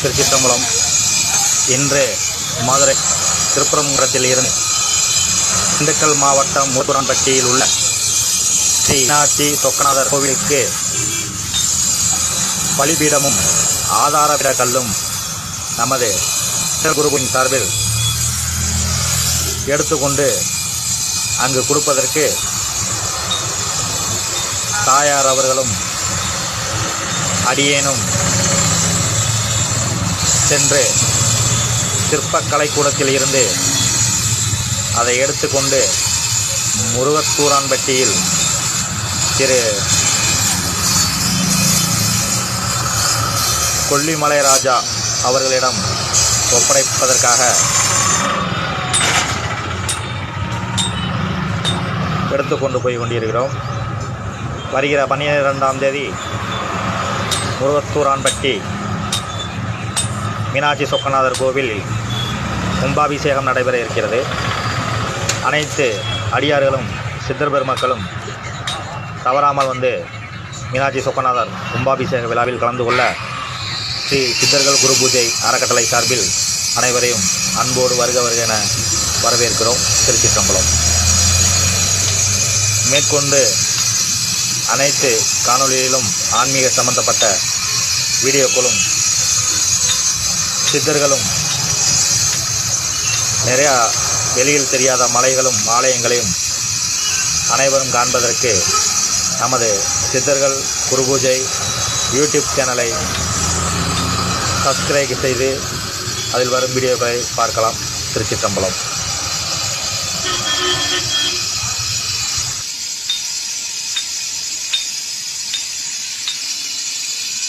திருச்சிற்றம்பலம். இன்று மதுரை திருப்பரங்குன்றத்தில் இருந்து திண்டுக்கல் மாவட்டம் மூதுரான்பட்டியில் உள்ள ஸ்ரீ மீனாட்சி சொக்கநாதர் கோவிலுக்கு பலிபீடமும் ஆதார கல்லும் நமது குருவின் சார்பில் எடுத்துக்கொண்டு அங்கு கொடுப்பதற்கு தாயார் அவர்களும் அடியேனும் சென்று சிற்பக்கலைக்கூடத்தில் இருந்து அதை எடுத்துக்கொண்டு முருகத்தூரான்பட்டியில் திரு கொல்லிமலை ராஜா அவர்களிடம் ஒப்படைப்பதற்காக எடுத்துக்கொண்டு போய் கொண்டிருக்கிறோம். வருகிற 12ஆம் தேதி முருகத்தூரான்பட்டி மீனாட்சி சொக்கநாதர் கோவிலில் கும்பாபிஷேகம் நடைபெற இருக்கிறது. அனைத்து அடியார்களும் சித்தர் பெருமக்களும் தவறாமல் வந்து மீனாட்சி சொக்கநாதர் கும்பாபிஷேக விழாவில் கலந்து கொள்ள ஸ்ரீ சித்தர்கள் குரு பூஜை அறக்கட்டளை சார்பில் அனைவரையும் அன்போடு வருக வருக என வரவேற்கிறோம். திருச்சிற்றம்பலம். மேற்கொண்டு அனைத்து காணொளியிலும் ஆன்மீக சம்பந்தப்பட்ட வீடியோக்களும் சித்தர்களும் நிறையா வெளியில் தெரியாத மலைகளும் ஆலயங்களையும் அனைவரும் காண்பதற்கு நமது சித்தர்கள் குரு பூஜை யூடியூப் சேனலை சப்ஸ்கிரைப் செய்து அதில் வரும் வீடியோக்களை பார்க்கலாம். திருச்சிற்றம்பலம்.